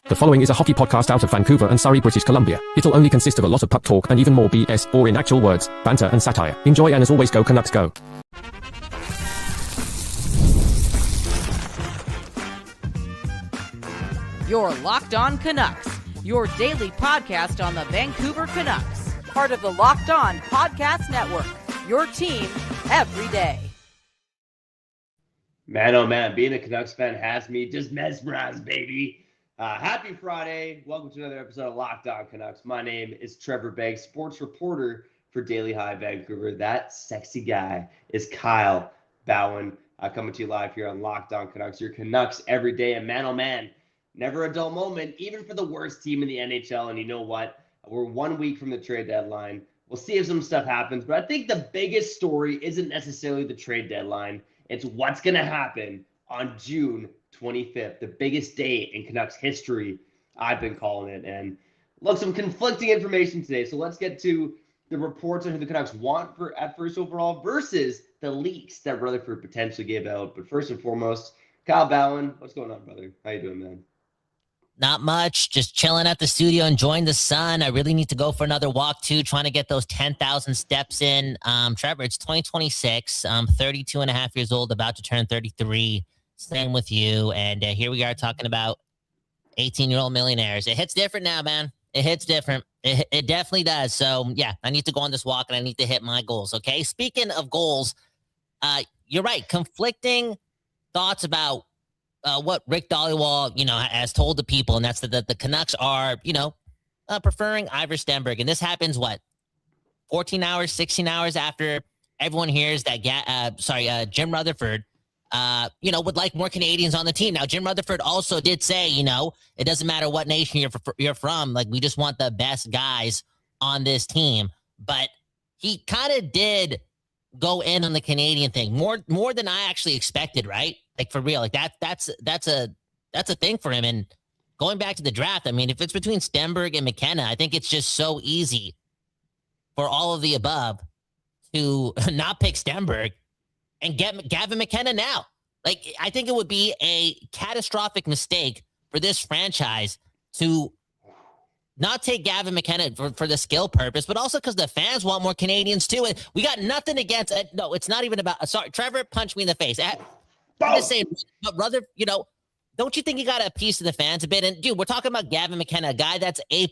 The following is a hockey podcast out of Vancouver and Surrey, British Columbia. It'll only consist of a lot of puck talk and even more BS, or in actual words, banter and satire. Enjoy, and as always, go Canucks go. You're Locked On Canucks, your daily podcast on the Vancouver Canucks. Part of the Locked On Podcast Network, your team every day. Man, oh man, being a Canucks fan has me just mesmerized, baby. Happy Friday. Welcome to another episode of Locked On Canucks. My name is Trevor Beggs, sports reporter for Daily High Vancouver. That sexy guy is Kyle Bhawan, coming to you live here on Locked On Canucks, your Canucks every day. And man, oh man, never a dull moment, even for the worst team in the NHL. And you know what? We're 1 week from the trade deadline. We'll see if some stuff happens. But I think the biggest story isn't necessarily the trade deadline. It's what's going to happen on June 25th, the biggest day in Canucks history, I've been calling it. And look, some conflicting information today. So let's get to the reports on who the Canucks want at first overall versus the leaks that Rutherford potentially gave out. But first and foremost, Kyle Bhawan, what's going on, brother? How you doing, man? Not much, just chilling at the studio, enjoying the sun. I really need to go for another walk too, trying to get those 10,000 steps in. Trevor, it's 2026. I'm 32 and a half years old, about to turn 33. Same with you. And here we are talking about 18-year-old millionaires. It hits different now, man. It hits different. It definitely does. So yeah, I need to go on this walk and I need to hit my goals. Okay. Speaking of goals, you're right. Conflicting thoughts about what Rick Dhaliwal, has told the people, and that's that the Canucks are, preferring Ivar Stenberg. And this happens, 14 hours, 16 hours after everyone hears that Jim Rutherford, would like more Canadians on the team. Now, Jim Rutherford also did say, it doesn't matter what nation you're from. Like, we just want the best guys on this team. But he kind of did go in on the Canadian thing more than I actually expected, right? Like, for real, like that's a thing for him. And going back to the draft, I mean, if it's between Stenberg and McKenna, I think it's just so easy for all of the above to not pick Stenberg and get Gavin McKenna now. Like, I think it would be a catastrophic mistake for this franchise to not take Gavin McKenna for the skill purpose, but also because the fans want more Canadians too. And we got nothing against it. No, it's not even about, sorry, Trevor punched me in the face. I'm just saying, but brother, don't you think you got a piece of the fans a bit? And dude, we're talking about Gavin McKenna, a guy that's A+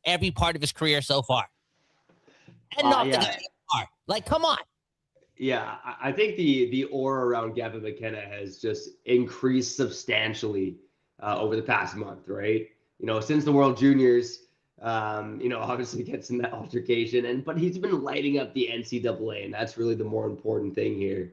every part of his career so far. And not the guy are. Like, come on. Yeah, I think the aura around Gavin McKenna has just increased substantially over the past month, right? Since the World Juniors, obviously gets in that altercation, but he's been lighting up the NCAA, and that's really the more important thing here.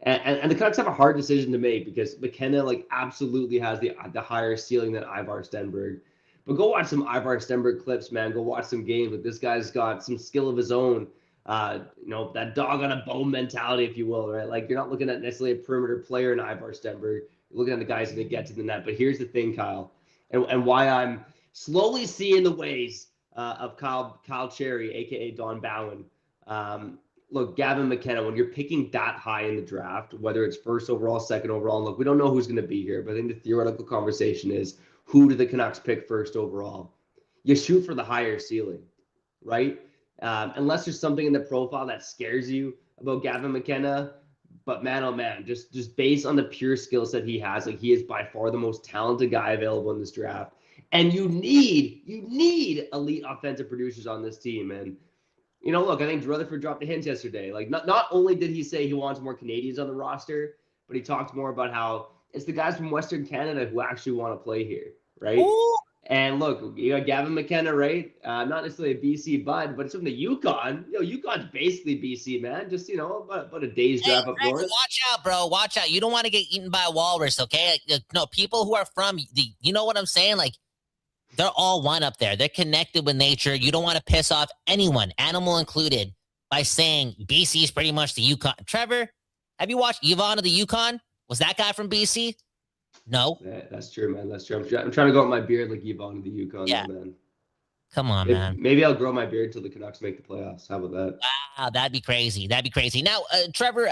And the Canucks have a hard decision to make because McKenna absolutely has the higher ceiling than Ivar Stenberg. But go watch some Ivar Stenberg clips, man. Go watch some games. But this guy's got some skill of his own. That dog on a bone mentality, if you will, right? Like, you're not looking at necessarily a perimeter player in Ivar Stenberg. You're looking at the guys that get to the net. But here's the thing, Kyle, and why I'm slowly seeing the ways of Kyle Cherry, aka Don Bhawan. Look, Gavin McKenna, when you're picking that high in the draft, whether it's first overall, second overall, and look, we don't know who's going to be here, but I think the theoretical conversation is, who do the Canucks pick first overall? You shoot for the higher ceiling, right? Unless there's something in the profile that scares you about Gavin McKenna. But man, oh man, just based on the pure skill set he has, like, he is by far the most talented guy available in this draft. And you need elite offensive producers on this team. And look, I think Rutherford dropped a hint yesterday. Like, not only did he say he wants more Canadians on the roster, but he talked more about how it's the guys from Western Canada who actually want to play here, right? Ooh. And look, you got Gavin McKenna, right? Not necessarily a BC bud, but it's from the Yukon. Yukon's basically BC, man. Just, about a day's drive up north. Watch out, bro. Watch out. You don't want to get eaten by a walrus, okay? No, people who are from you know what I'm saying? Like, they're all one up there. They're connected with nature. You don't want to piss off anyone, animal included, by saying BC is pretty much the Yukon. Trevor, have you watched Ivan of the Yukon? Was that guy from BC? No. Yeah, that's true, man. That's true. I'm trying to go with my beard like Ivan of the Yukon, man. Come on, man. Maybe I'll grow my beard until the Canucks make the playoffs. How about that? Wow, that'd be crazy. Now, Trevor,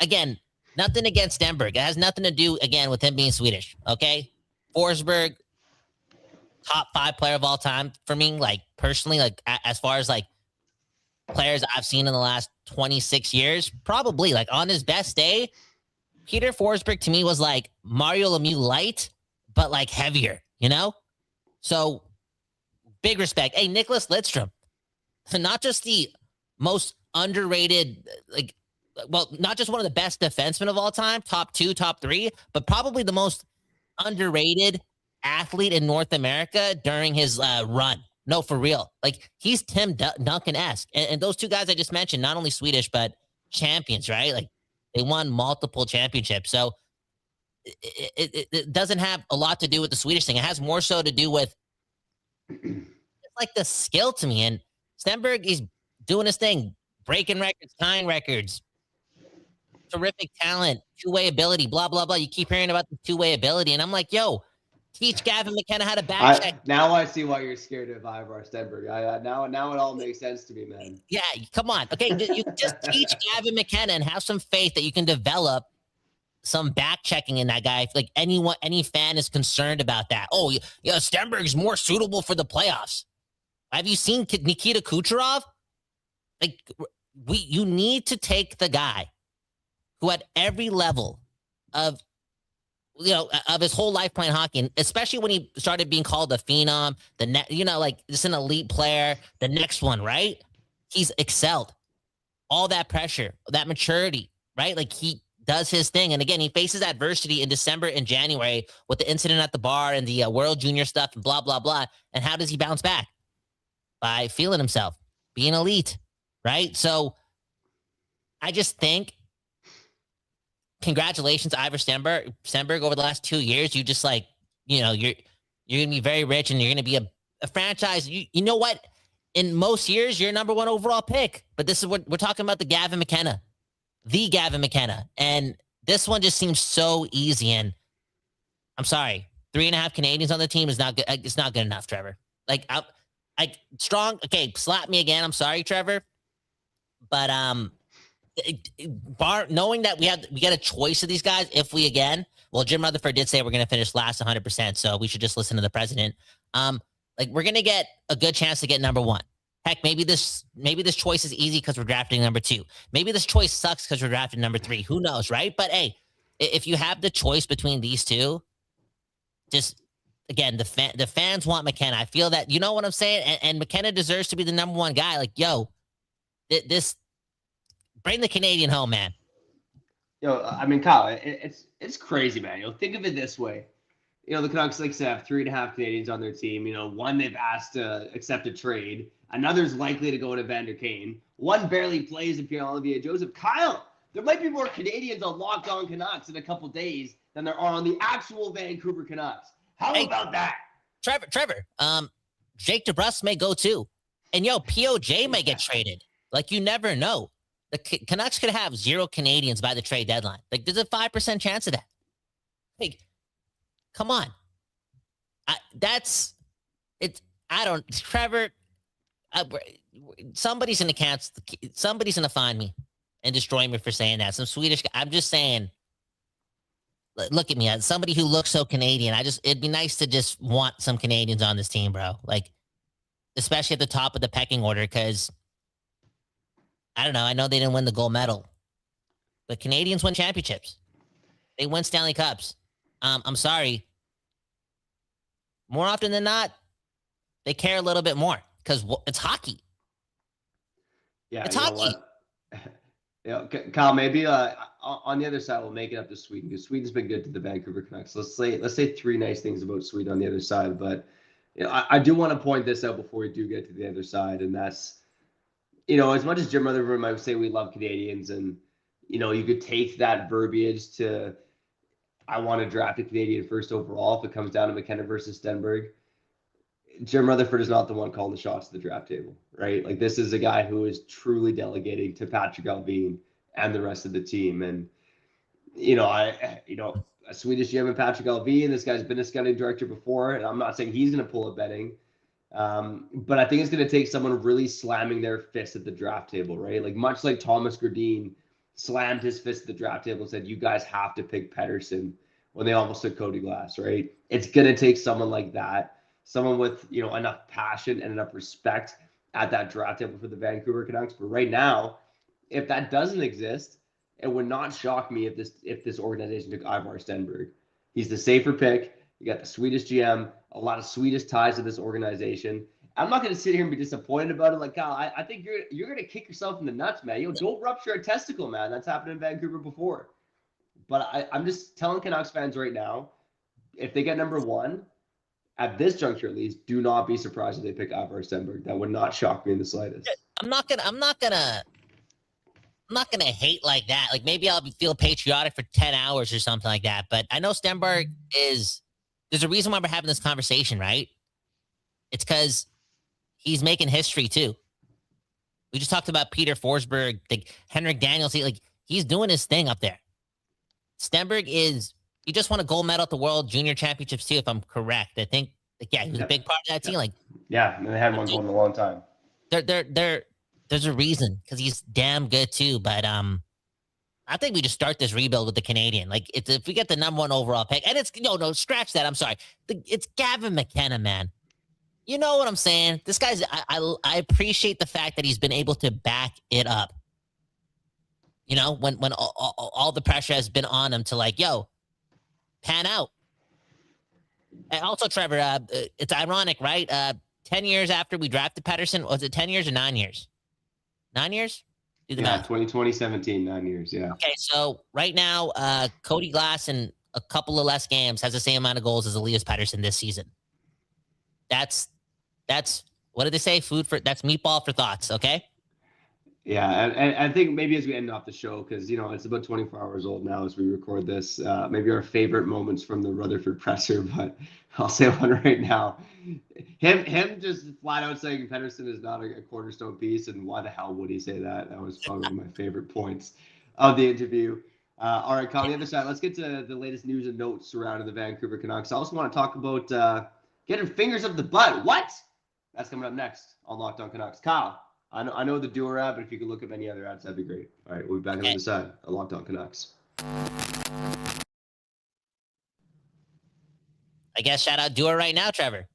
again, nothing against Stenberg. It has nothing to do, again, with him being Swedish, okay? Forsberg, top 5 player of all time for me. Like personally, like as far as like players I've seen in the last 26 years, probably like on his best day, Peter Forsberg to me was like Mario Lemieux light, but like heavier, you know? So big respect. Hey, Nicholas Lidstrom, not just the most underrated, like, well, not just one of the best defensemen of all time, top 2, top 3, but probably the most underrated athlete in North America during his run. No, for real. Like, he's Tim Duncan-esque. And those two guys I just mentioned, not only Swedish, but champions, right? Like, they won multiple championships. So it doesn't have a lot to do with the Swedish thing. It has more so to do with like the skill to me. And Stenberg is doing his thing, breaking records, tying records, terrific talent, two-way ability, blah, blah, blah. You keep hearing about the two-way ability. And I'm like, yo, teach Gavin McKenna how to back check. Now I see why you're scared of Ivar Stenberg. Now it all makes sense to me, man. Yeah, come on. Okay, you just teach Gavin McKenna and have some faith that you can develop some back checking in that guy. Like any fan is concerned about that. Oh, yeah, Stenberg's more suitable for the playoffs. Have you seen Nikita Kucherov? Like, you need to take the guy who at every level of his whole life playing hockey, and especially when he started being called a phenom, like just an elite player, the next one, right? He's excelled. All that pressure, that maturity, right? Like, he does his thing. And again, he faces adversity in December and January with the incident at the bar and the World Junior stuff and blah, blah, blah. And how does he bounce back? By feeling himself, being elite, right? So I just think, congratulations, Ivar Stenberg, over the last 2 years. You just you're going to be very rich and you're going to be a franchise. You know what? In most years, you're number 1 overall pick. But this is what we're talking about, the Gavin McKenna. And this one just seems so easy. And I'm sorry, 3.5 Canadians on the team is not good. It's not good enough, Trevor. Like, strong. Okay, slap me again. I'm sorry, Trevor. But knowing that we get a choice of these guys, Jim Rutherford did say we're going to finish last 100%, so we should just listen to the president. We're going to get a good chance to get number 1. Heck, maybe this choice is easy because we're drafting number 2. Maybe this choice sucks because we're drafting number 3. Who knows, right? But hey, if you have the choice between these two, just again, the fans want McKenna. I feel that, you know what I'm saying? And McKenna deserves to be the number 1 guy. Like, yo, this bring the Canadian home, man. I mean, Kyle, it's crazy, man. Think of it this way. The Canucks, like I said, have 3.5 Canadians on their team. One they've asked to accept a trade. Another's likely to go to Vander Kane. One barely plays in Pierre-Olivier Joseph. Kyle, there might be more Canadians on Locked On Canucks in a couple days than there are on the actual Vancouver Canucks. How about that? Trevor, Jake DeBrusk may go too. And POJ may get traded. Like, you never know. The Canucks could have 0 Canadians by the trade deadline. Like, there's a 5% chance of that. Like, come on. Trevor, somebody's going to find me and destroy me for saying that. Some Swedish guy. I'm just saying, look at me. As somebody who looks so Canadian, it'd be nice to just want some Canadians on this team, bro. Like, especially at the top of the pecking order, because I don't know. I know they didn't win the gold medal, but Canadians win championships. They win Stanley Cups. I'm sorry. More often than not, they care a little bit more because it's hockey. Yeah, it's hockey. Kyle, maybe on the other side, we'll make it up to Sweden, because Sweden's been good to the Vancouver Canucks. Let's say 3 nice things about Sweden on the other side. But I do want to point this out before we do get to the other side, and that's, as much as Jim Rutherford might say we love Canadians, and you could take that verbiage to, I want to draft a Canadian first overall if it comes down to McKenna versus Stenberg. Jim Rutherford is not the one calling the shots at the draft table, right? Like, this is a guy who is truly delegating to Patrick Allvin and the rest of the team. And, a Swedish GM and Patrick Allvin, this guy's been a scouting director before, and I'm not saying he's going to pull a betting. But I think it's going to take someone really slamming their fist at the draft table, right? Like, much like Thomas Gradin slammed his fist at the draft table and said, you guys have to pick Pettersson when they almost took Cody Glass, right? It's going to take someone like that someone with, enough passion and enough respect at that draft table for the Vancouver Canucks. But right now, if that doesn't exist, it would not shock me if this organization took Ivar Stenberg. He's the safer pick. You got the Swedish GM, a lot of Swedish ties to this organization. I'm not going to sit here and be disappointed about it. Like, Kyle, I think you're going to kick yourself in the nuts, man. Don't rupture a testicle, man. That's happened in Vancouver before. But I'm just telling Canucks fans right now, if they get number one, at this juncture at least, do not be surprised if they pick Ivar Stenberg. That would not shock me in the slightest. I'm not gonna hate like that. Like, maybe I'll feel patriotic for 10 hours or something like that. But I know Stenberg there's a reason why we're having this conversation, right? It's because he's making history too. We just talked about Peter Forsberg, like Henrik Daniels. He's doing his thing up there. Stenberg he just won a gold medal at the World Junior Championships too, if I'm correct. I think, he was a big part of that team. Yeah, and they hadn't won gold in a long time. There's a reason, because he's damn good too. But I think we just start this rebuild with the Canadian. If we get the number one overall pick, and it's no, scratch that. I'm sorry. It's Gavin McKenna, man. You know what I'm saying? This guy's. I appreciate the fact that he's been able to back it up. When all the pressure has been on him to pan out. And also, Trevor, it's ironic, right? 10 years after we drafted Pettersson, was it 10 years or 9 years? 9 years? Do the math. 2017, 9 years, yeah. Okay, so right now, Cody Glass in a couple of less games has the same amount of goals as Elias Pettersson this season. That's what did they say? That's meatball for thoughts, okay? Yeah, and I think maybe as we end off the show, because, it's about 24 hours old now as we record this, maybe our favorite moments from the Rutherford presser, but I'll say one right now. Him just flat out saying Pettersson is not a cornerstone piece, and why the hell would he say that? That was probably one of my favorite points of the interview. All right, Kyle, on the other side, let's get to the latest news and notes surrounding the Vancouver Canucks. I also want to talk about getting fingers up the butt. What? That's coming up next on Locked On Canucks. Kyle, I know the Doer app, but if you could look up any other ads, that'd be great. All right, we'll be back on the other side of Locked On Canucks. I guess shout out Doer right now, Trevor.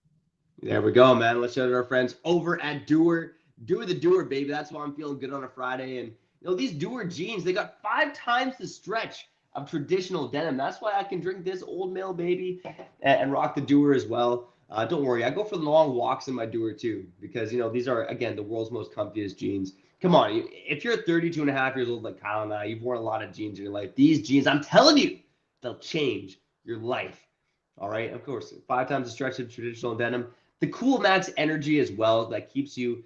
There we go, man. Let's shout out our friends over at Doer. Doer the Doer, baby. That's why I'm feeling good on a Friday. And, these Doer jeans, they got 5 times the stretch of traditional denim. That's why I can drink this old male baby and rock the Doer as well. Don't worry, I go for the long walks in my Doer too, because, these are, again, the world's most comfiest jeans. Come on, if you're 32 and a half years old like Kyle and I, you've worn a lot of jeans in your life. These jeans, I'm telling you, they'll change your life. All right, of course, 5 times the stretch of traditional denim. The Cool Max energy as well, that keeps you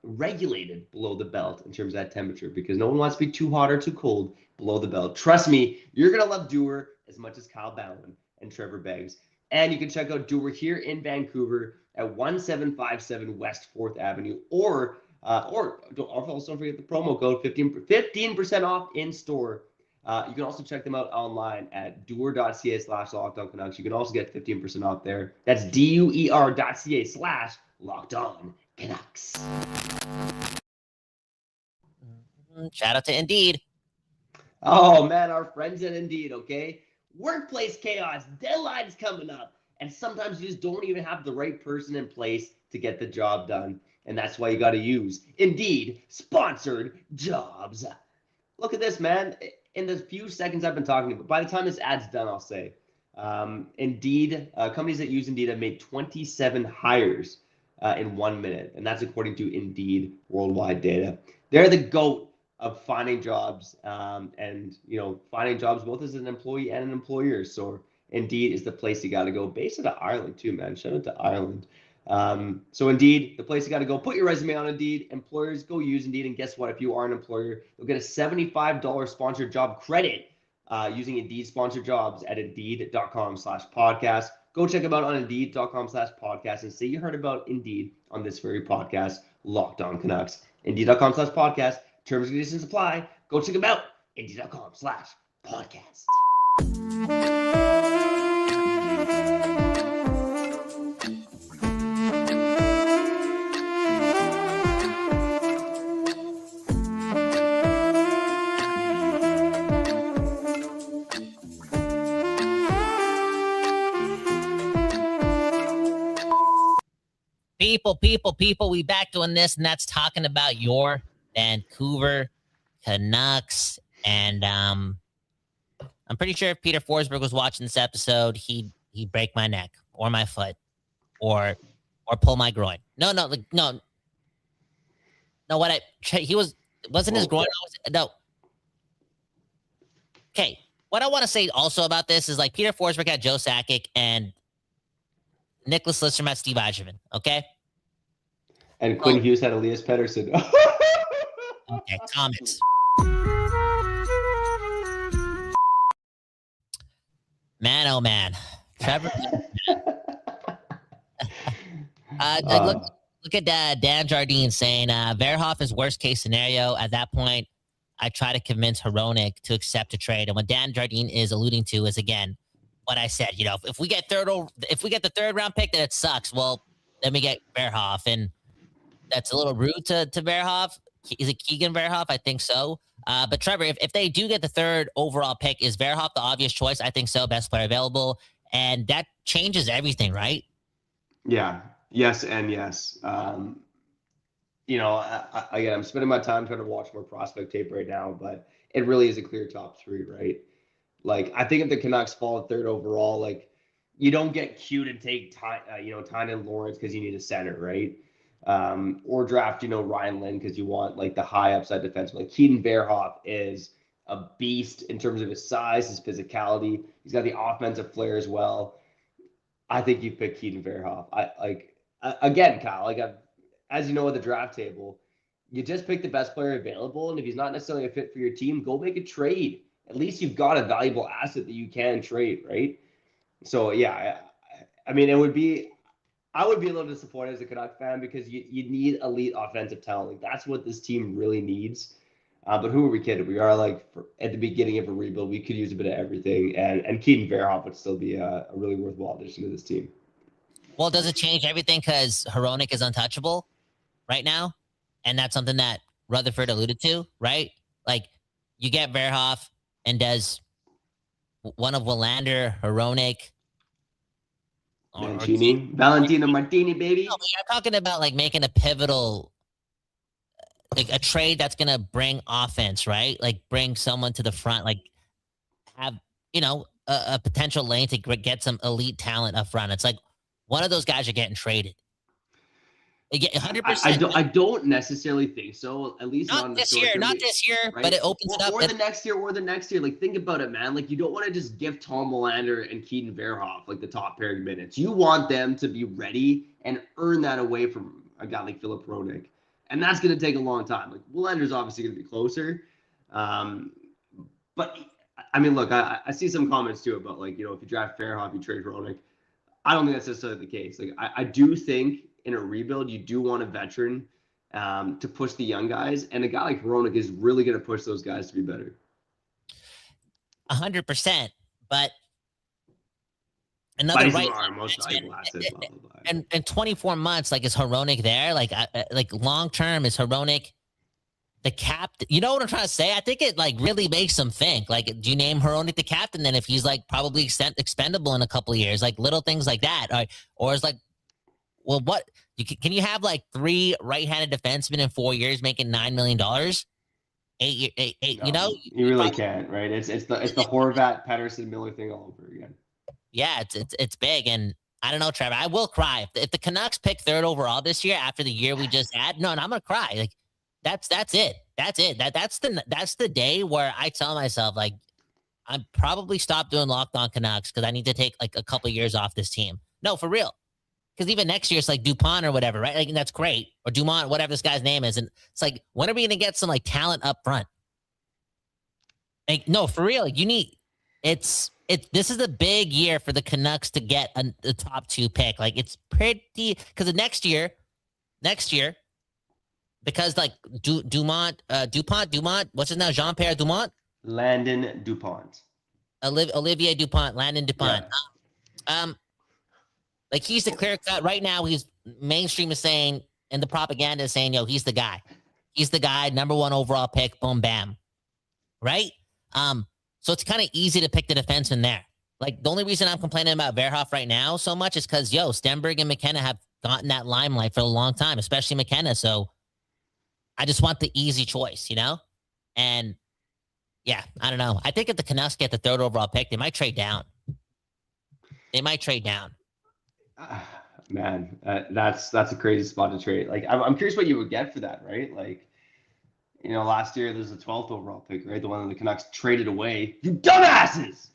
regulated below the belt in terms of that temperature, because no one wants to be too hot or too cold below the belt. Trust me, you're going to love Doer as much as Kyle Bhawan and Trevor Beggs. And you can check out Doer here in Vancouver at 1757 West 4th Avenue, or also don't forget the promo code 15% off in store. You can also check them out online at doer.ca/LockedOnCanucks. You can also get 15% off there. That's DUER.ca/LockedOnCanucks. Shout out to Indeed. Oh, man, our friends at Indeed, okay? Workplace chaos, deadlines coming up, and sometimes you just don't even have the right person in place to get the job done. And that's why you got to use Indeed sponsored jobs. Look at this, man. In the few seconds I've been talking about, by the time this ad's done, I'll say, Indeed, companies that use Indeed have made 27 hires in 1 minute. And that's according to Indeed worldwide data. They're the GOAT of finding jobs and, finding jobs both as an employee and an employer. So Indeed is the place you got to go. Based out of Ireland too, man. Shout out to Ireland. So Indeed, the place you got to go. Put your resume on Indeed. Employers, go use Indeed. And guess what? If you are an employer, you'll get a $75 sponsored job credit using Indeed sponsored jobs at Indeed.com/podcast. Go check them out on Indeed.com/podcast and say you heard about Indeed on this very podcast, Locked On Canucks. Indeed.com/podcast. Terms and conditions apply. Go check them out. Indeed.com/podcast. People, we back doing this, and that's talking about your Vancouver Canucks. And I'm pretty sure if Peter Forsberg was watching this episode, he'd break my neck or my foot or pull my groin. No. Wasn't his groin? No. Okay. What I want to say also about this is like Peter Forsberg had Joe Sakic and Nicholas Lidstrom had Steve Yzerman. Okay. And Quinn Hughes had Elias Pettersson. Okay. Comments. Man, oh man. Trevor. Look at Dan Jardine saying Verhoff is worst case scenario. At that point, I try to convince Hronek to accept a trade. And what Dan Jardine is alluding to is, again, what I said. You know, if we get the third round pick, then it sucks. Well, then we get Verhoff, and that's a little rude to Verhoff. Is it Keegan Verhoff? I think so. But Trevor, if they do get the third overall pick, is Verhoff the obvious choice? I think so. Best player available. And that changes everything, right? Yeah. Yes and yes. Again, I'm spending my time trying to watch more prospect tape right now, but it really is a clear top three, right? Like, I think if the Canucks fall third overall, like, you don't get cute and take Tynan Lawrence because you need a center, right? Or draft, Ryan Lynn because you want like the high upside defenseman. Like Keaton Verhoff is a beast in terms of his size, his physicality. He's got the offensive flair as well. I think you pick Keaton Verhoff. Again, Kyle, as you know, with the draft table, you just pick the best player available. And if he's not necessarily a fit for your team, go make a trade. At least you've got a valuable asset that you can trade, right? So, yeah, I mean, I would be a little disappointed as a Canucks fan because you need elite offensive talent. Like, that's what this team really needs. But who are we kidding? We are at the beginning of a rebuild. We could use a bit of everything. And Keaton Verhoff would still be a really worthwhile addition to this team. Well, does it change everything because Hronek is untouchable right now? And that's something that Rutherford alluded to, right? Like, you get Verhoff, and does one of Willander, Hronek, Valentino Martini, baby. No, you're talking about like making a pivotal, like a trade that's gonna bring offense, right? Like bring someone to the front, like have a potential lane to get some elite talent up front. It's like one of those guys are getting traded. 100%. I don't necessarily think so. At least not this year, right? But it opens it up. Or the next year. Like, think about it, man. Like, you don't want to just give Tom Willander and Keaton Verhoff like the top pairing minutes. You want them to be ready and earn that away from a guy like Philip Hronek, and that's going to take a long time. Like, Willander's obviously going to be closer, but I mean, look, I see some comments too about like if you draft Verhoff, you trade Hronek. I don't think that's necessarily the case. Like, I do think in a rebuild, you do want a veteran to push the young guys, and a guy like Hronek is really going to push those guys to be better. 100%, but another most valuable asset. Blah, blah, blah. And in 24 months, like is Hronek there? Like long term, is Hronek the captain? You know what I'm trying to say? I think it like really makes them think. Like, do you name Hronek the captain then if he's like probably expendable in a couple of years? Like little things like that, or is like. Well, can you have like 3 right-handed defensemen in 4 years making $9 million? Eight, no, you really can't, right? It's the Horvat Pettersson Miller thing all over again. Yeah, it's big, and I don't know, Trevor. I will cry if the Canucks pick third overall this year after the year we just had. No, and I'm gonna cry. Like that's it. That's the day where I tell myself like I'm probably stop doing Locked On Canucks because I need to take like a couple of years off this team. No, for real. Because even next year, it's like Dupont or whatever, right? Like, that's great. Or Dumont, whatever this guy's name is. And it's like, when are we going to get some, like, talent up front? Like, no, for real. Like, this is a big year for the Canucks to get the top 2 pick. Like, it's pretty, because next year, because, like, Dumont, what's his name? Jean-Pierre Dumont? Landon Dupont. Olivier Dupont, Landon Dupont. Yeah. Like, he's the clear cut. Right now, he's mainstream is saying, and the propaganda is saying, he's the guy. He's the guy, number 1 overall pick, boom, bam. Right? So it's kind of easy to pick the defenseman there. Like, the only reason I'm complaining about Verhoff right now so much is because, Stenberg and McKenna have gotten that limelight for a long time, especially McKenna. So I just want the easy choice, you know? And yeah, I don't know. I think if the Canucks get the 3rd overall pick, they might trade down. Man, that's a crazy spot to trade. Like, I'm curious what you would get for that, right? Like, last year there's a 12th overall pick, right? The one that the Canucks traded away. You dumbasses!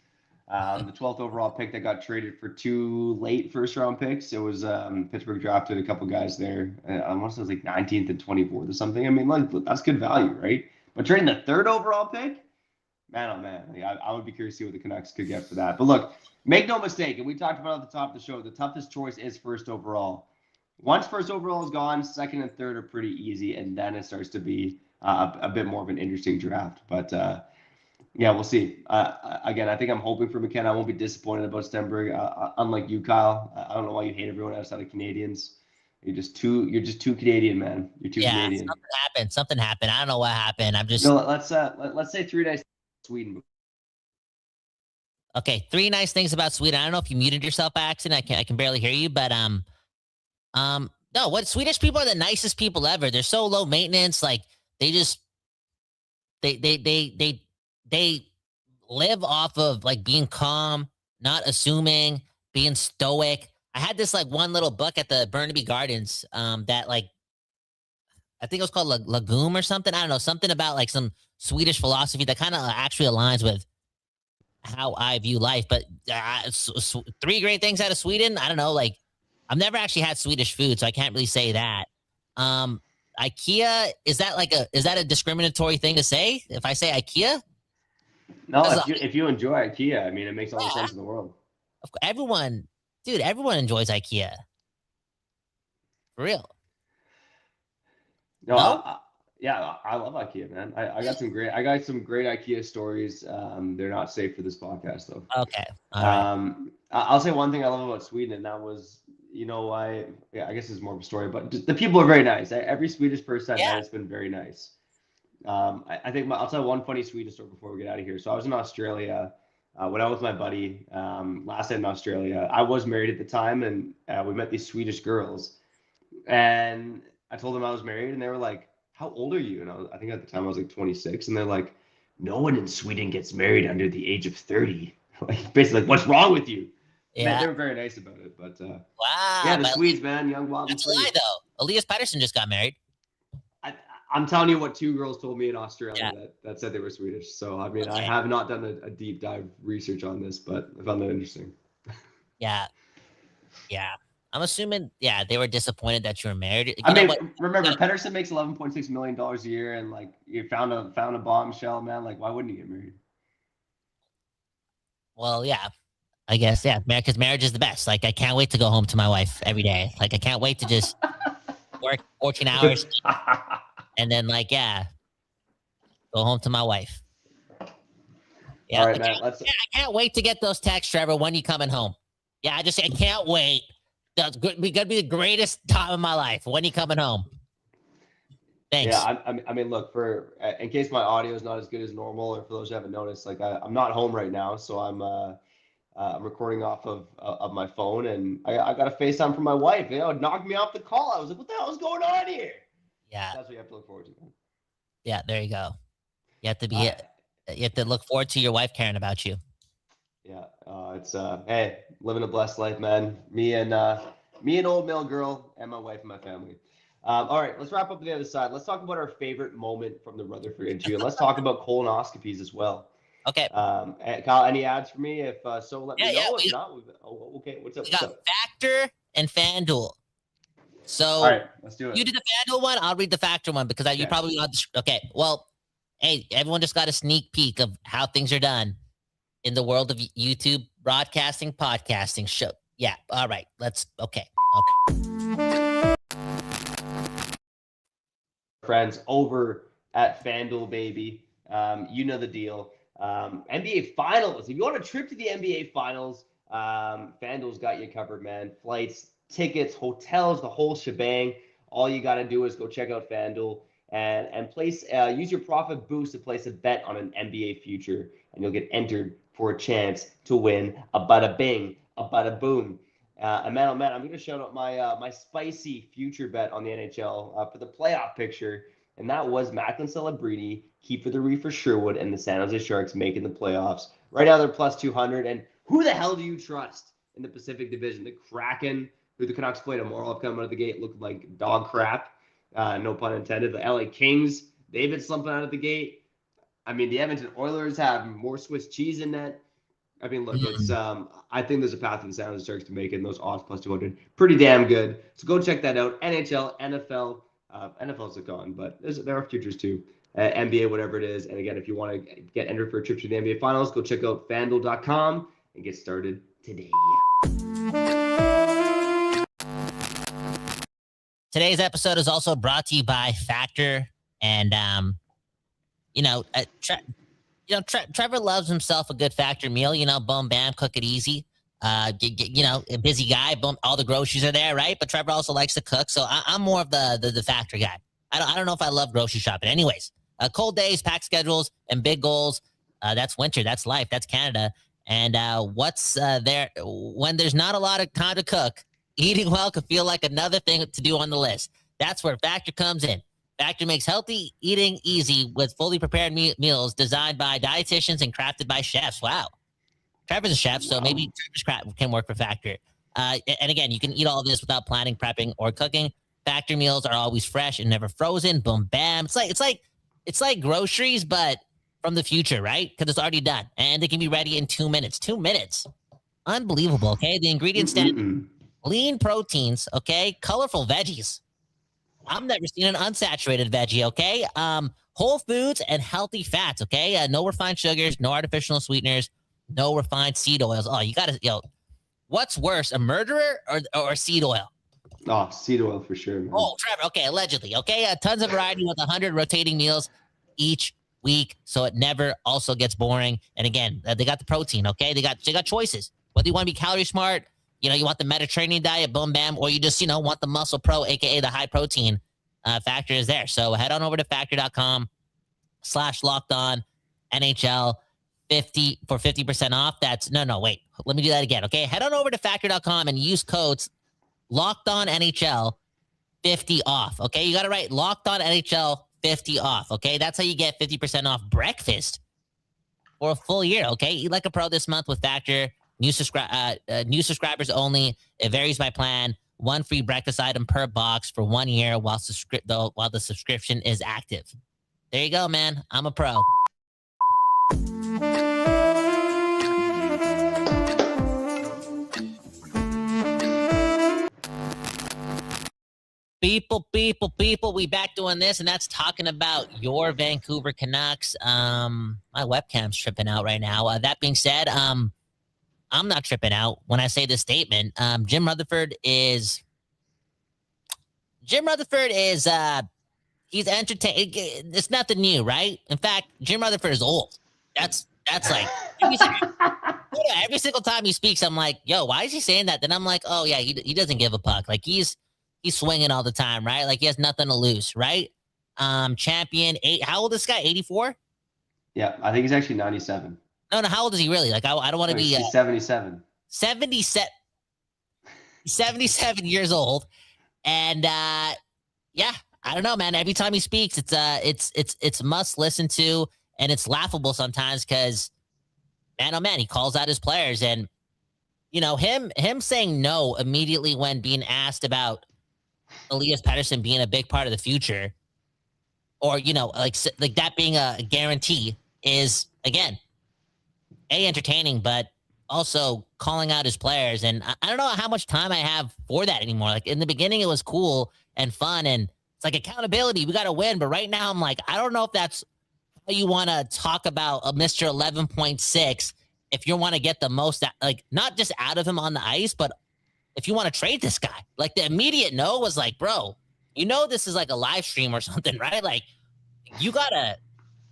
The 12th overall pick that got traded for 2 late first-round picks. It was Pittsburgh drafted a couple guys there. I want to say it was like 19th and 24th or something. I mean, like, that's good value, right? But trading the 3rd overall pick, man, oh man, like, I would be curious to see what the Canucks could get for that. But look, make no mistake, and we talked about it at the top of the show, the toughest choice is 1st overall. Once 1st overall is gone, 2nd and 3rd are pretty easy, and then it starts to be a bit more of an interesting draft. But yeah, we'll see. Again, I think I'm hoping for McKenna. I won't be disappointed about Stenberg. Unlike you, Kyle, I don't know why you hate everyone outside of Canadians. You're just too Canadian, man. You're too Canadian. Something happened. I don't know what happened. I'm just. No, let's say 3 days Sweden. Okay, 3 nice things about Sweden. I don't know if you muted yourself by accident. I can barely hear you, but no, what Swedish people are the nicest people ever. They're so low maintenance. Like they just they live off of like being calm, not assuming, being stoic. I had this like one little book at the Burnaby Gardens that like I think it was called Lagoon or something. I don't know, something about like some Swedish philosophy that kind of actually aligns with how I view life. But 3 great things out of Sweden. I don't know, like I've never actually had Swedish food, so I can't really say that. IKEA, is that a discriminatory thing to say if I say IKEA? No, if you enjoy IKEA, I mean, it makes all the sense in the world. Everyone enjoys IKEA. For real. No? I love IKEA, man. I got some great IKEA stories. They're not safe for this podcast though. Okay. All right. I'll say one thing I love about Sweden, and that was, I guess it's more of a story, but the people are very nice. Every Swedish person has been very nice. I think I'll tell one funny Swedish story before we get out of here. So I was in Australia when I was with my buddy last night in Australia. I was married at the time, and we met these Swedish girls, and I told them I was married, and they were like, "How old are you?" And I think at the time I was like 26, and they're like, "No one in Sweden gets married under the age of 30." Like basically, like, what's wrong with you? Yeah, man, they were very nice about it. But wow, yeah, the Swedes, man, young, wild, and free. That's a lie, though. Elias Pettersson just got married. I'm telling you what 2 girls told me in Australia that said they were Swedish. So I mean, I have not done a deep dive research on this, but I found that interesting. Yeah. I'm assuming, they were disappointed that you were married. Remember, Pettersson makes $11.6 million a year, and like you found a bombshell, man. Like, why wouldn't he get married? Well, yeah, I guess, because marriage is the best. Like, I can't wait to go home to my wife every day. Like, I can't wait to just work 14 hours and then, like, go home to my wife. Yeah, all right, man. I can't wait to get those texts, Trevor. When you coming home? Yeah, I can't wait. That's gonna be the greatest time of my life. When you coming home? Thanks. Yeah, I mean, look, for in case my audio is not as good as normal, or for those who haven't noticed, like I'm not home right now, so I'm recording off of my phone, and I got a FaceTime from my wife. It knocked me off the call. I was like, what the hell is going on here? Yeah, that's what you have to look forward to, man. Yeah, there you go. You have to look forward to your wife caring about you. Yeah, it's hey, living a blessed life, man. Me and Old Mill Girl, and my wife and my family. All right, let's wrap up the other side. Let's talk about our favorite moment from the Rutherford interview, and let's talk about colonoscopies as well. Okay. Kyle, any ads for me? If so, let me know. If not, okay. What's up? We got Factor and FanDuel. So, all right, let's do it. You did the FanDuel one. I'll read the Factor one because you probably okay. Well, hey, everyone just got a sneak peek of how things are done in the world of YouTube broadcasting, podcasting, show. Yeah. All right. Okay. Friends over at FanDuel, baby. You know the deal. NBA Finals. If you want a trip to the NBA Finals, FanDuel's got you covered, man. Flights, tickets, hotels, the whole shebang. All you got to do is go check out FanDuel and place. Use your profit boost to place a bet on an NBA future, and you'll get entered for a chance to win a bada bing, a bada boom. And man, oh man, I'm going to shout out my spicy future bet on the NHL for the playoff picture, and that was Macklin Celebrini, keeper the Reefer Sherwood, and the San Jose Sharks making the playoffs. Right now they're plus 200, and who the hell do you trust in the Pacific Division? The Kraken, who the Canucks played tomorrow, have come out of the gate, looked like dog crap, no pun intended. The LA Kings, they've been slumping out of the gate. I mean, the Edmonton Oilers have more Swiss cheese in net. I mean, look, it's I think there's a path for the San Jose Sharks to make it, and those odds plus 200, pretty damn good. So go check that out. NHL, NFL, NFL's gone, but there are futures too. NBA, whatever it is. And again, if you want to get entered for a trip to the NBA Finals, go check out FanDuel.com and get started today. Today's episode is also brought to you by Factor, and Trevor loves himself a good Factor meal. Boom, bam, cook it easy. A busy guy. Boom, all the groceries are there, right? But Trevor also likes to cook, so I'm more of the Factor guy. I don't know if I love grocery shopping. Anyways, cold days, packed schedules, and big goals. That's winter. That's life. That's Canada. And what's there when there's not a lot of time to cook? Eating well can feel like another thing to do on the list. That's where Factor comes in. Factor makes healthy eating easy with fully prepared meals designed by dietitians and crafted by chefs. Wow. Trevor's a chef, so maybe Trevor's can work for Factor. And again, you can eat all of this without planning, prepping, or cooking. Factor meals are always fresh and never frozen. Boom, bam. It's like groceries, but from the future, right? Because it's already done. And they can be ready in 2 minutes. 2 minutes. Unbelievable, okay? The ingredients stand lean proteins, okay? Colorful veggies. I've never seen an unsaturated veggie, okay? Whole foods and healthy fats, okay? No refined sugars, no artificial sweeteners, no refined seed oils. Oh, you gotta, what's worse, a murderer or seed oil? Oh, seed oil for sure, man. Oh, Trevor, okay, allegedly, okay? Tons of variety with 100 rotating meals each week, so it never also gets boring. And again, they got the protein, okay? They got choices. Whether you want to be calorie smart, you want the Mediterranean diet, boom, bam, or you just, want the Muscle Pro, aka the high protein. Factor is there. So head on over to factor.com/lockedon NHL 50% off. That's wait, let me do that again. Okay. Head on over to factor.com and use codes LockedOn NHL 50 off. Okay. You got to write LockedOn NHL 50 off. Okay. That's how you get 50% off breakfast for a full year. Okay. Eat like a pro this month with Factor. New subscribers only. It varies by plan. One free breakfast item per box for 1 year while the subscription is active. There you go, man. I'm a pro. People, we back doing this, and that's talking about your Vancouver Canucks. My webcam's tripping out right now. That being said, I'm not tripping out when I say this statement. Jim Rutherford is he's entertaining. It's nothing new, right? In fact, Jim Rutherford is old. That's like every single time he speaks, I'm like, yo, why is he saying that? Then I'm like, oh yeah, he doesn't give a puck. Like he's swinging all the time, right? Like he has nothing to lose, right? Champion, how old is this guy? 84? Yeah, I think he's actually 97. No, how old is he really? Like, I don't want to be... He's 77. 77 years old. And, I don't know, man. Every time he speaks, it's must listen to, and it's laughable sometimes because, man, oh, man, he calls out his players. And, him saying no immediately when being asked about Elias Pettersson being a big part of the future, or, like that being a guarantee is, again... entertaining, but also calling out his players. And I don't know how much time I have for that anymore. Like in the beginning, it was cool and fun, and it's like accountability. We got to win. But right now, I'm like, I don't know if that's how you want to talk about a Mr. 11.6. If you want to get the most, not just out of him on the ice, but if you want to trade this guy. Like the immediate no was like, bro, this is like a live stream or something, right? Like you gotta,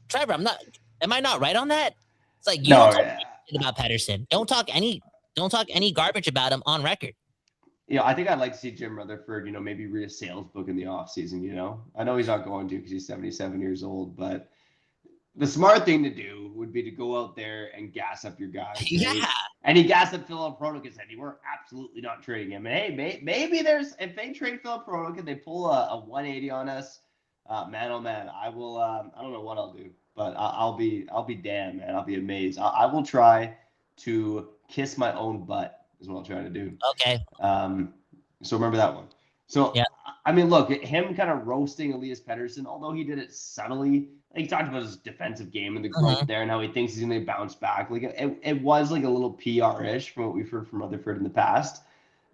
Trevor. Am I not right on that? It's like you don't talk about Pettersson. Don't talk any garbage about him on record. I think I'd like to see Jim Rutherford, maybe read a sales book in the offseason, I know he's not going to because he's 77 years old, but the smart thing to do would be to go out there and gas up your guys. Right? Yeah. And he gassed up Filip Hronek and said, we're absolutely not trading him. And hey, maybe if they trade Filip Hronek and they pull a 180 on us, man, oh man, I will. I don't know what I'll do, but I'll be damned, man. I'll be amazed. I will try to kiss my own butt is what I'll try to do. Okay. So remember that one. So, yeah. I mean, look, him kind of roasting Elias Pettersson, although he did it subtly. Like, he talked about his defensive game and the growth there and how he thinks he's going to bounce back. Like, it was like a little PR-ish from what we've heard from Rutherford in the past.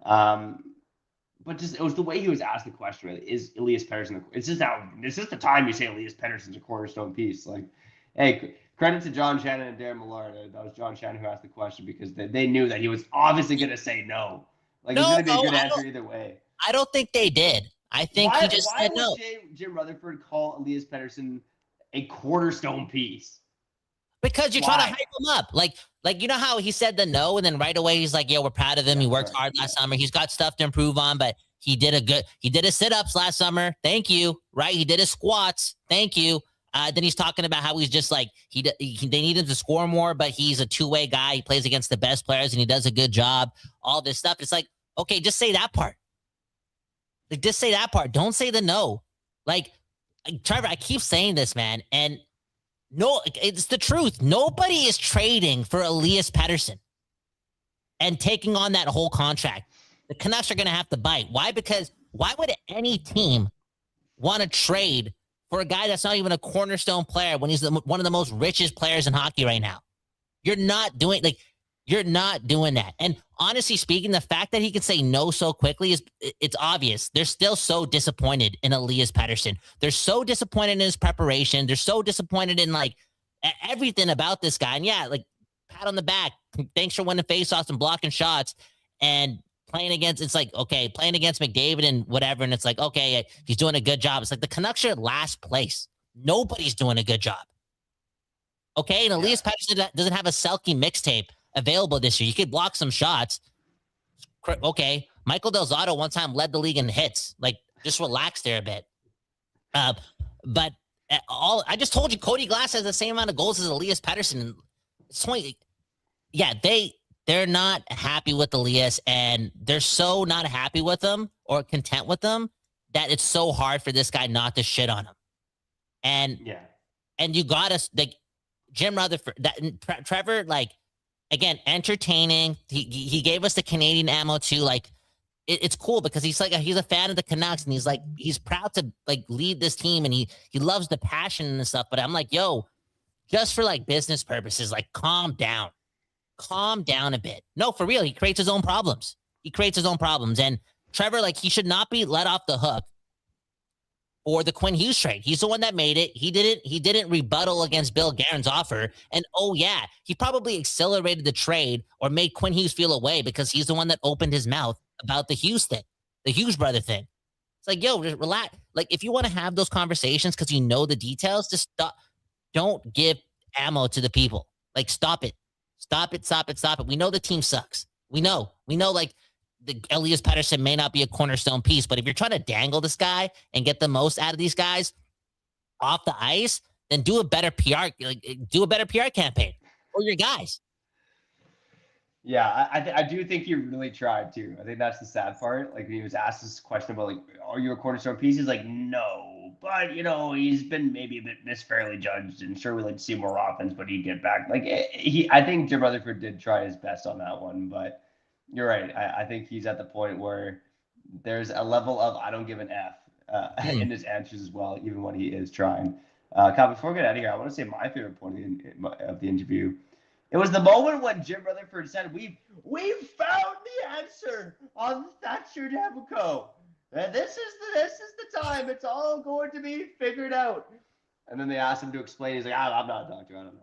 But just it was the way he was asked the question, really, is Elias Pettersson? It's just the time you say Elias Pettersson's a cornerstone piece. Like, hey, credit to John Shannon and Darren Millard. That was John Shannon who asked the question because they knew that he was obviously going to say no. Like, it's going to be a good answer either way. I don't think they did. I think he just said no. Why would Jim Rutherford call Elias Pettersson a cornerstone piece? Because you're trying to hype him up. Like you know how he said the no, and then right away he's like, yeah, we're proud of him. He worked hard last summer. He's got stuff to improve on, but he did his sit-ups last summer. Thank you. Right? He did his squats. Thank you. Then he's talking about how he's just like, they need him to score more, but he's a two-way guy. He plays against the best players and he does a good job. All this stuff. It's like, okay, just say that part. Like, just say that part. Don't say the no. Like, Trevor, I keep saying this, man. And no, it's the truth. Nobody is trading for Elias Pettersson and taking on that whole contract. The Canucks are going to have to bite. Why? Because why would any team want to trade for a guy that's not even a cornerstone player when he's one of the most richest players in hockey right now? You're not doing that. And honestly speaking, the fact that he can say no so quickly it's obvious. They're still so disappointed in Elias Pettersson. They're so disappointed in his preparation. They're so disappointed in like everything about this guy. And yeah, like pat on the back. Thanks for winning faceoffs and blocking shots and playing against McDavid and whatever. And it's like, okay, he's doing a good job. It's like the Canucks are last place. Nobody's doing a good job. Okay. And Elias Pettersson doesn't have a Selke mixtape available this year. You could block some shots. Okay. Michael Del Zotto one time led the league in hits. Like, just relax there a bit. But I just told you Cody Glass has the same amount of goals as Elias Pettersson. It's 20. Yeah, they're not happy with Elias, and they're so not happy with him or content with him that it's so hard for this guy not to shit on him. And you got us like Jim Rutherford, Trevor, like, again, entertaining. He gave us the Canadian ammo too. Like, it's cool because he's a fan of the Canucks and he's proud to like lead this team and he loves the passion and stuff. But I'm like, yo, just for like business purposes, like calm down a bit. No, for real, he creates his own problems. And Trevor, like, he should not be let off the hook for the Quinn Hughes trade. He's the one that made it. He didn't rebuttal against Bill Guerin's offer. And oh yeah, he probably accelerated the trade or made Quinn Hughes feel away because he's the one that opened his mouth about the Hughes thing, the Hughes brother thing. It's like, yo, just relax. Like, if you want to have those conversations because you know the details, just stop. Don't give ammo to the people. Like, stop it. We know the team sucks. We know like the Elias Pettersson may not be a cornerstone piece, but if you're trying to dangle this guy and get the most out of these guys off the ice, then do a better PR campaign for your guys. Yeah, I do think he really tried too. I think that's the sad part. Like, when he was asked this question about, like, are you a cornerstone piece? He's like, no, but he's been maybe a bit fairly judged, and sure, we'd like to see more offense, but he'd get back. Like, I think Jim Rutherford did try his best on that one, but you're right. I think he's at the point where there's a level of I don't give an F in his answers as well, even when he is trying. Kyle, before we get out of here, I want to say my favorite point of the interview. It was the moment when Jim Rutherford said, "We've found the answer on Thatcher Demko. And this is the time. It's all going to be figured out." And then they asked him to explain. He's like, "I'm not a doctor. I don't know."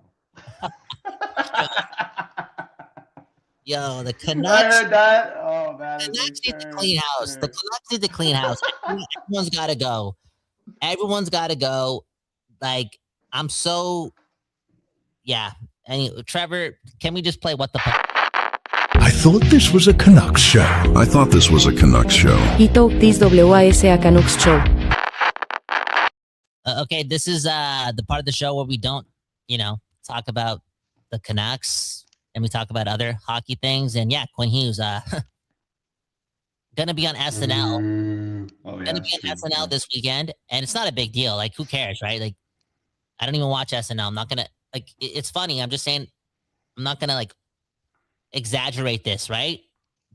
Yo, the Canucks. I heard that. Oh man, the Canucks need to clean house. The Canucks need to clean house. Everyone's got to go. Like, I'm so. Yeah. Anyway, Trevor, can we just play What the Fuck? I thought this was a Canucks show. Ito, this WIS a Canucks show. Okay, this is the part of the show where we don't talk about the Canucks and we talk about other hockey things. And yeah, Quinn Hughes, gonna be on SNL. Gonna be on SNL this weekend, and it's not a big deal. Like, who cares, right? Like, I don't even watch SNL. I'm not gonna it's funny. I'm just saying, I'm not gonna exaggerate this, right?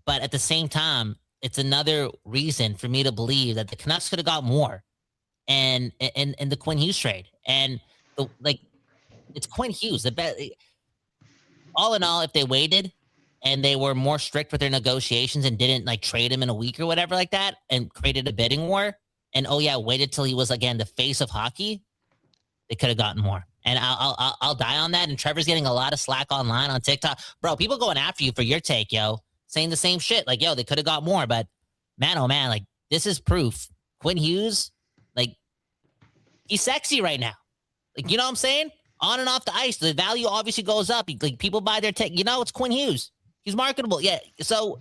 But at the same time, it's another reason for me to believe that the Canucks could have got more, and the Quinn Hughes trade, and it's Quinn Hughes. All in all, if they waited and they were more strict with their negotiations and didn't trade him in a week or whatever like that, and created a bidding war, and waited till he was again the face of hockey, they could have gotten more. And I'll die on that. And Trevor's getting a lot of slack online on TikTok, bro. People going after you for your take, saying the same shit. They could have got more, but man, oh man, this is proof. Quinn Hughes, he's sexy right now. You know what I'm saying? On and off the ice, the value obviously goes up. People buy their take. It's Quinn Hughes. He's marketable. Yeah. So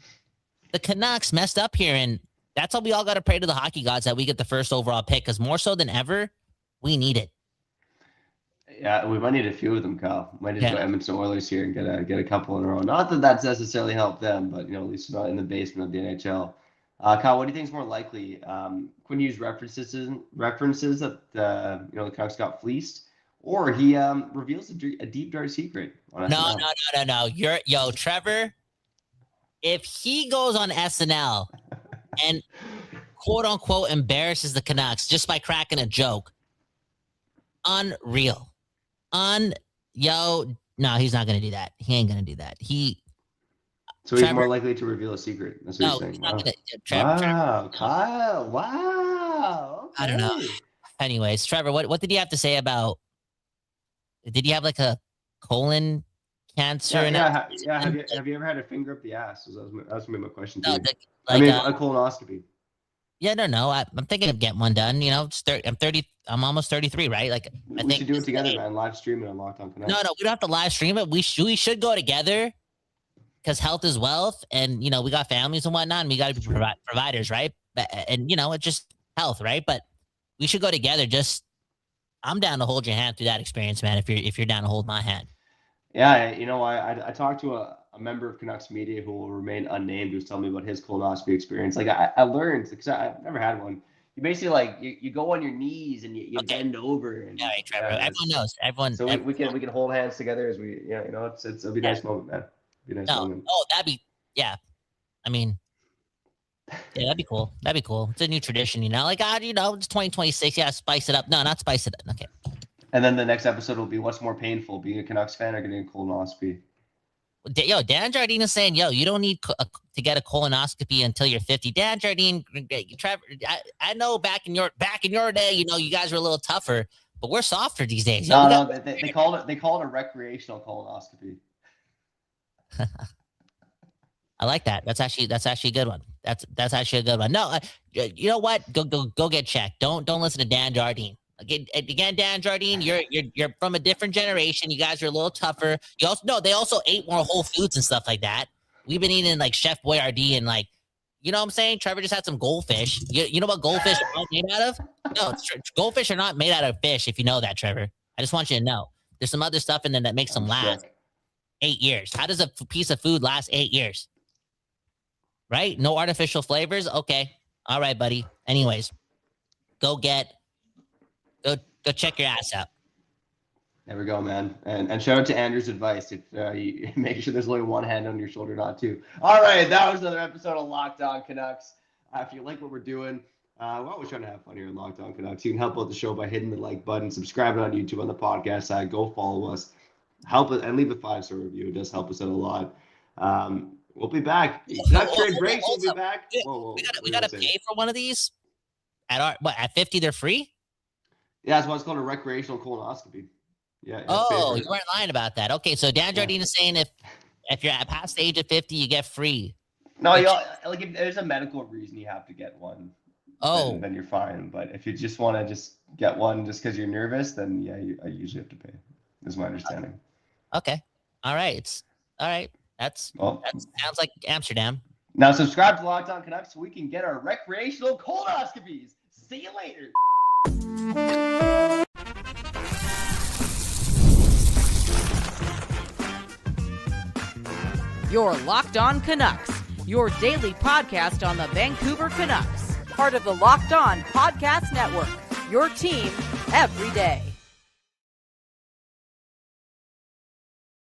the Canucks messed up here, and that's how we all got to pray to the hockey gods that we get the first overall pick, because more so than ever, we need it. Yeah, we might need a few of them, Kyle. Might need to go Edmonton Oilers here and get a couple in a row. Not that that's necessarily helped them, but at least not in the basement of the NHL. Kyle, what do you think is more likely? Quinn Hughes references that the Canucks got fleeced, or he reveals a deep dark secret on SNL? No. Trevor, if he goes on SNL and quote unquote embarrasses the Canucks just by cracking a joke, unreal. No, he's not gonna do that. He ain't gonna do that. So he's more likely to reveal a secret. That's what you're saying. He's not gonna, Trevor. Kyle. Wow. Okay. I don't know. Anyways, Trevor, what did he have to say about? Did he have a colon cancer? Yeah. Have you ever had a finger up the ass? That was my question too. A colonoscopy. Yeah, no. I'm thinking of getting one done. I'm 30. I'm almost 33, right? I think should do it together, man. Live stream it on Locked On Canucks. No, we don't have to live stream it. We should go together, because health is wealth, and we got families and whatnot, and we got to be providers, right? And it's just health, right? But we should go together. I'm down to hold your hand through that experience, man. If you're down to hold my hand. Yeah, I talked to a member of Canucks media who will remain unnamed, who was telling me about his colonoscopy experience. I learned, because I've never had one. You basically you go on your knees and you bend over. And, all right, Trevor. Everyone knows. So we can hold hands together as we it'll be a nice moment, man. Moment. Oh, that'd be I mean, yeah, that'd be cool. It's a new tradition, it's 2026. Yeah, spice it up. No, not spice it up. Okay. And then the next episode will be what's more painful, being a Canucks fan or getting a colonoscopy. Dan Jardine is saying, you don't need to get a colonoscopy until you're 50. Dan Jardine, Trevor, I know back in your day, you guys were a little tougher, but we're softer these days. They call it a recreational colonoscopy. I like that. That's actually a good one. That's actually a good one. No, you know what? Go get checked. Don't listen to Dan Jardine. Again, Dan Jardine, you're from a different generation. You guys are a little tougher. They also ate more whole foods and stuff like that. We've been eating Chef Boyardee and you know what I'm saying? Trevor just had some goldfish. You know what goldfish are made out of? No, goldfish are not made out of fish. If you know that, Trevor, I just want you to know. There's some other stuff in there that makes them last 8 years. How does a piece of food last 8 years? Right? No artificial flavors. Okay. All right, buddy. Anyways, go check your ass out. There we go, man. And shout out to Andrew's advice. If you make sure there's only one hand on your shoulder, not two. All right, that was another episode of Locked On Canucks. If you like what we're doing, we're always trying to have fun here in Locked On Canucks. You can help out the show by hitting the like button, subscribing on YouTube on the podcast side. Go follow us. Help us and leave a 5-star review. It does help us out a lot. We'll be back. Not trade breaks. We'll be back. We gotta pay for one of these. At 50 they're free? Yeah, that's why it's called a recreational colonoscopy. Yeah. Oh, you weren't lying about that. Okay, so Dan Jardine is saying if you're past the age of 50, you get free. No, if there's a medical reason you have to get one. Oh, then you're fine. But if you just want to just get one just because you're nervous, then I usually have to pay. Is my understanding. Okay. All right. All right. That sounds like Amsterdam. Now subscribe to Locked On Canucks so we can get our recreational colonoscopies. See you later. Your Locked On Canucks, your daily podcast on the Vancouver Canucks. Part of the Locked On Podcast Network, your team every day.